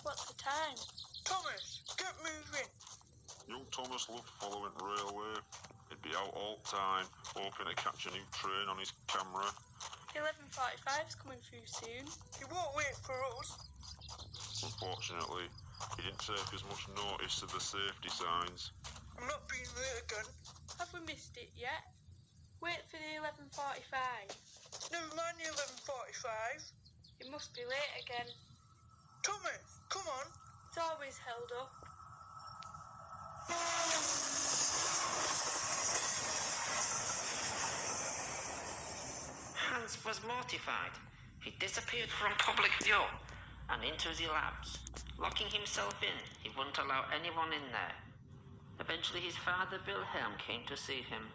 What's the time? Thomas, get moving. Young Thomas loved following railway. He'd be out all time, hoping to catch a new train on his camera. 11:45's coming through soon. He won't wait for us. Unfortunately, he didn't take as much notice of the safety signs. I'm not being late again. Have we missed it yet? Wait for the 11:45. Never mind the 11:45. It must be late again. Tommy, come on. It's always held up. Hans was mortified. He disappeared from public view and into the labs. Locking himself in, he wouldn't allow anyone in there. Eventually his father Wilhelm came to see him.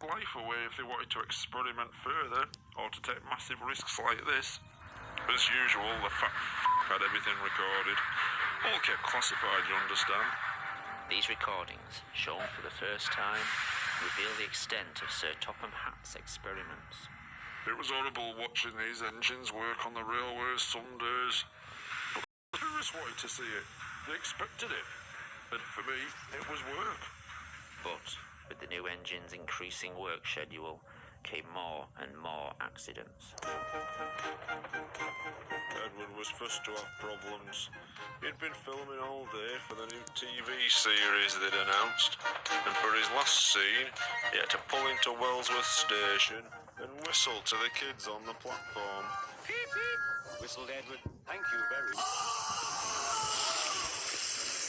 Life away if they wanted to experiment further, or to take massive risks like this. As usual, the fat had everything recorded. All kept classified, you understand. These recordings, shown for the first time, reveal the extent of Sir Topham Hatt's experiments. It was horrible watching these engines work on the railways some days. But the tourists wanted to see it. They expected it. And for me, it was work. But with the new engine's increasing work schedule came more and more accidents. Edward was first to have problems. He'd been filming all day for the new TV series they'd announced, and for his last scene, he had to pull into Wellsworth Station and whistle to the kids on the platform. Beep, beep. Whistled Edward. Thank you very much.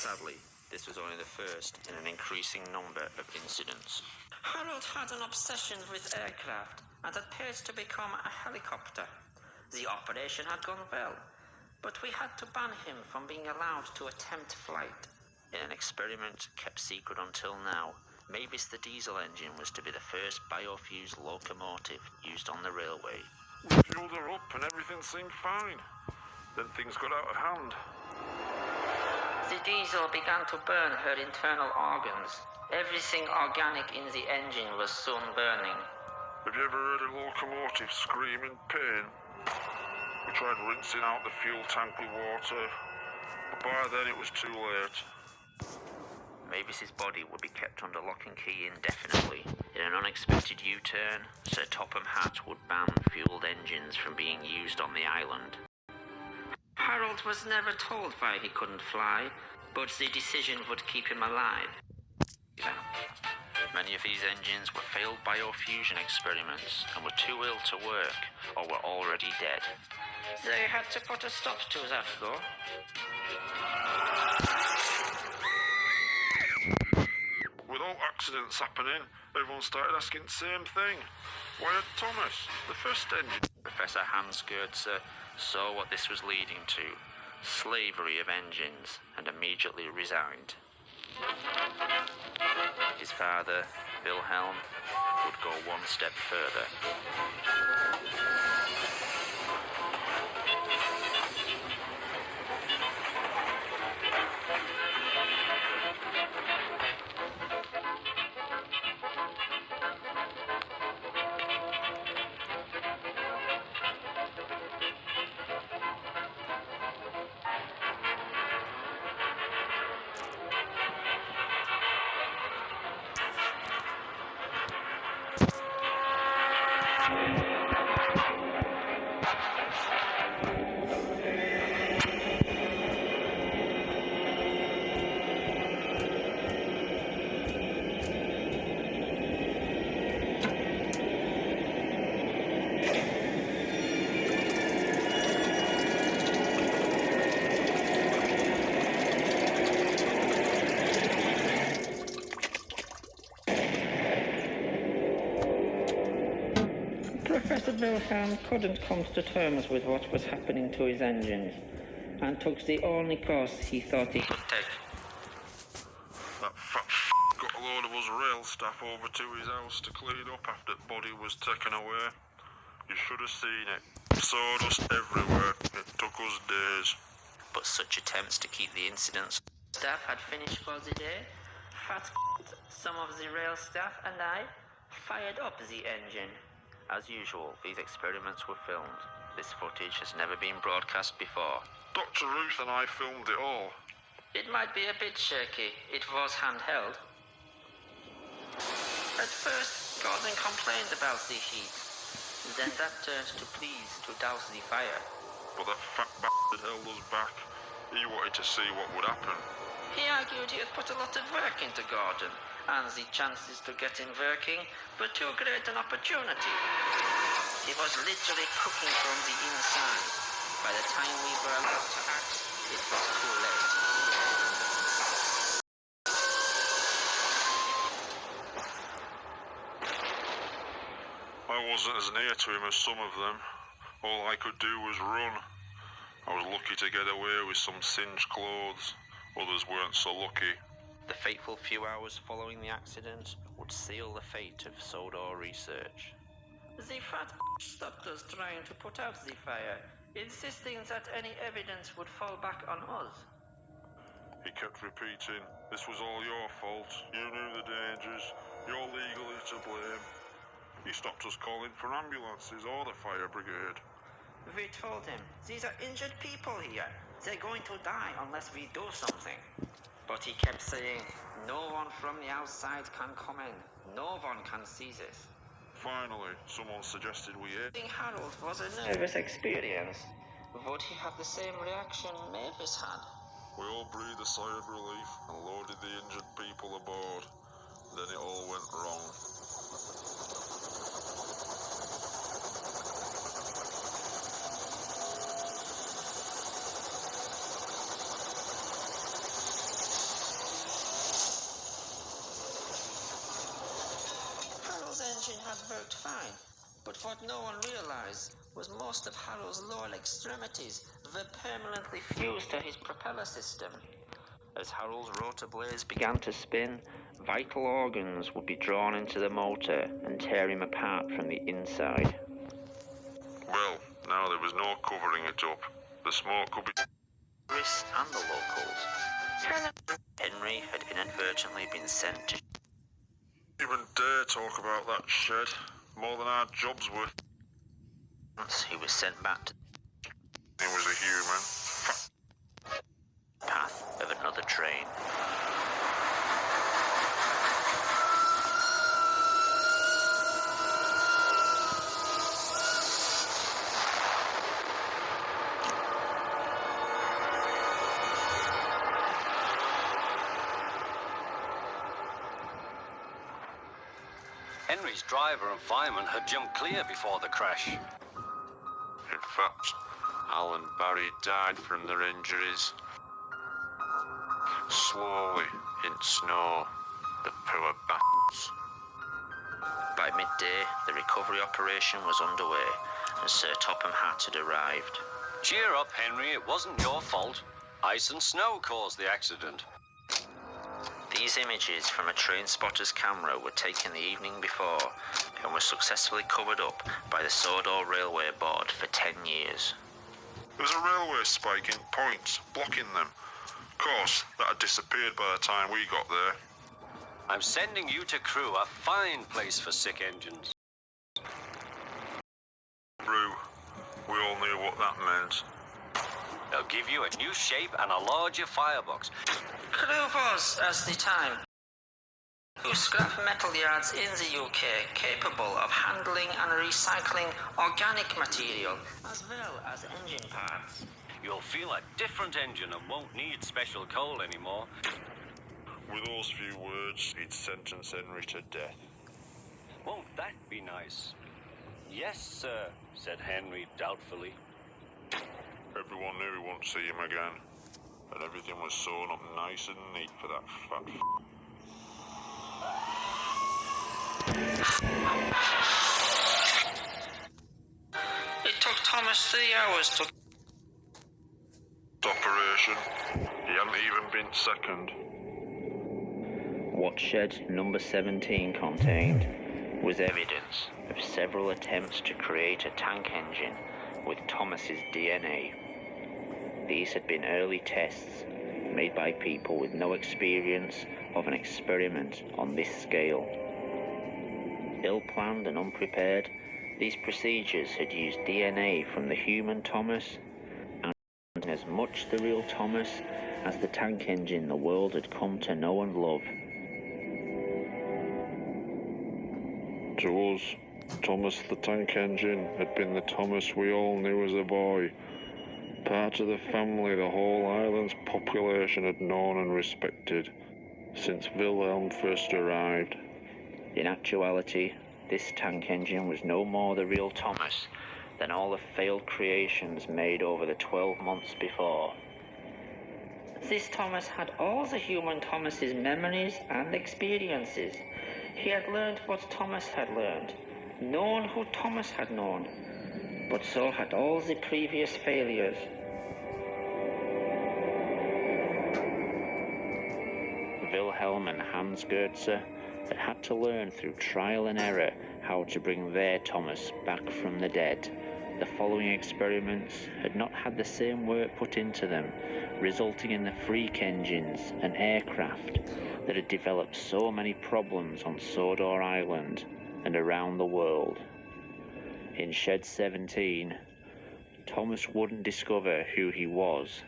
Sadly, this was only the first in an increasing number of incidents. Harold had an obsession with aircraft and had paid to become a helicopter. The operation had gone well, but we had to ban him from being allowed to attempt flight. In an experiment kept secret until now, Mavis the diesel engine was to be the first biofuel locomotive used on the railway. We fueled her up and everything seemed fine. Then things got out of hand. The diesel began to burn her internal organs. Everything organic in the engine was soon burning. Have you ever heard a locomotive scream in pain? We tried rinsing out the fuel tank with water, but by then it was too late. Mavis's body would be kept under lock and key indefinitely. In an unexpected U-turn, Sir Topham Hatt would ban fueled engines from being used on the island. Harold was never told why he couldn't fly, but the decision would keep him alive. Many of these engines were failed biofusion experiments and were too ill to work or were already dead. They had to put a stop to that, though. With all accidents happening, everyone started asking the same thing. Why had Thomas, the first engine? Professor Hans Goetze saw what this was leading to, slavery of engines, and immediately resigned. His father, Wilhelm, would go one step further. Professor Wilhelm couldn't come to terms with what was happening to his engines, and took the only course he thought he could take. That fat got a load of us rail staff over to his house to clean up after the body was taken away. You should have seen it. Sawdust everywhere. It took us days. But such attempts to keep the incidents staff had finished for the day. Fat some of the rail staff and I fired up the engine. As usual, these experiments were filmed. This footage has never been broadcast before. Dr. Ruth and I filmed it all. It might be a bit shaky. It was handheld. At first, Gordon complained about the heat. Then that turned to pleas to douse the fire. But that fat bastard held us back. He wanted to see what would happen. He argued he had put a lot of work into Gordon, and the chances to get him working were too great an opportunity. He was literally cooking from the inside. By the time we were allowed to act, it was too late. I wasn't as near to him as some of them. All I could do was run. I was lucky to get away with some singed clothes. Others weren't so lucky. The fateful few hours following the accident would seal the fate of Sodor research. The fat stopped us trying to put out the fire, insisting that any evidence would fall back on us. He kept repeating, "This was all your fault. You knew the dangers. You're legally to blame." He stopped us calling for ambulances or the fire brigade. We told him, "These are injured people here. They're going to die unless we do something." But he kept saying, "No one from the outside can come in. No one can see this." Finally, someone suggested we ate. Seeing Harold was a nervous experience. Would he have the same reaction Mavis had? We all breathed a sigh of relief and loaded the injured people aboard. Then it all went wrong. Harold's engine had worked fine, but what no one realized was most of Harold's lower extremities were permanently fused to his propeller system. As Harold's rotor blades began to spin, vital organs would be drawn into the motor and tear him apart from the inside. Well, now there was no covering it up. The smoke could be... Tourists and the locals. Henry had inadvertently been sent to Even dare talk about that shed. More than our job's worth. once he was sent back to He was a human. the path of another train. Henry's driver and fireman had jumped clear before the crash. In fact, Al and Barry died from their injuries. Slowly, in snow. The poor bastards. By midday, the recovery operation was underway, and Sir Topham Hatt had arrived. Cheer up, Henry, it wasn't your fault. Ice and snow caused the accident. These images from a train spotter's camera were taken the evening before and were successfully covered up by the Sodor Railway Board for 10 years. There was a railway spike in points, blocking them. Of course, that had disappeared by the time we got there. I'm sending you to Crewe, a fine place for sick engines. Rue, we all knew what that meant. They'll give you a new shape and a larger firebox. Crewe was, at the time, two scrap metal yards in the UK capable of handling and recycling organic material as well as engine parts. You'll feel a different engine and won't need special coal anymore. With those few words, he'd sentence Henry to death. Won't that be nice? Yes, sir, said Henry doubtfully. Everyone knew he wouldn't see him again, and everything was sewn up nice and neat for that fat It took Thomas 3 hours to operation. He hadn't even been second. What shed number 17 contained was evidence of several attempts to create a tank engine with Thomas's DNA. These had been early tests made by people with no experience of an experiment on this scale. Ill-planned and unprepared, These procedures had used DNA from the human Thomas and as much the real Thomas as the tank engine the world had come to know and love. To us, Thomas the Tank Engine had been the Thomas we all knew as a boy. Part of the family the whole island's population had known and respected since Wilhelm first arrived. In actuality, this tank engine was no more the real Thomas than all the failed creations made over the 12 months before. This Thomas had all the human Thomas's memories and experiences. He had learned what Thomas had learned, known who Thomas had known, but so had all the previous failures. Wilhelm and Hans Goetze had to learn through trial and error how to bring their Thomas back from the dead. The following experiments had not had the same work put into them, resulting in the freak engines and aircraft that had developed so many problems on Sodor Island and around the world. In Shed 17, Thomas wouldn't discover who he was,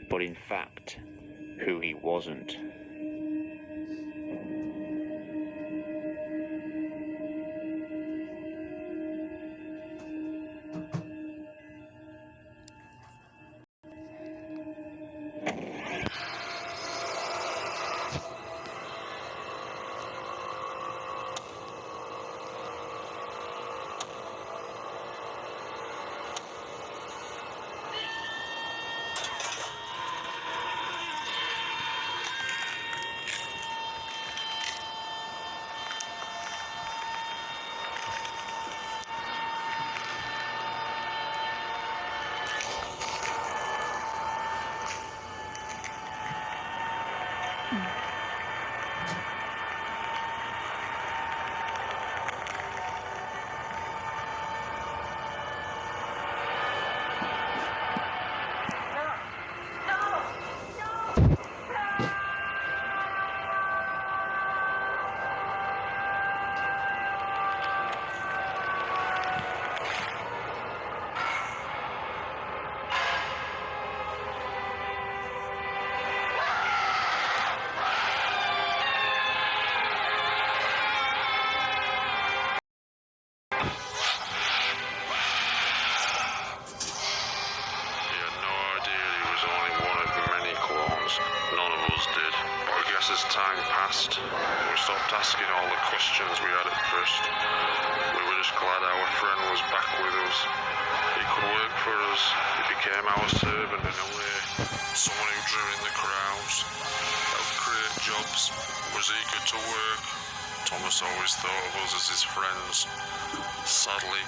but in fact, who he wasn't. As time passed, we stopped asking all the questions we had at first. We were just glad our friend was back with us. He could work for us. He became our servant in a way. Someone who drew in the crowds, helped create jobs, was eager to work. Thomas always thought of us as his friends. Sadly,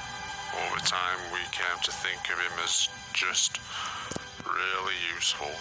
over time we came to think of him as just really useful.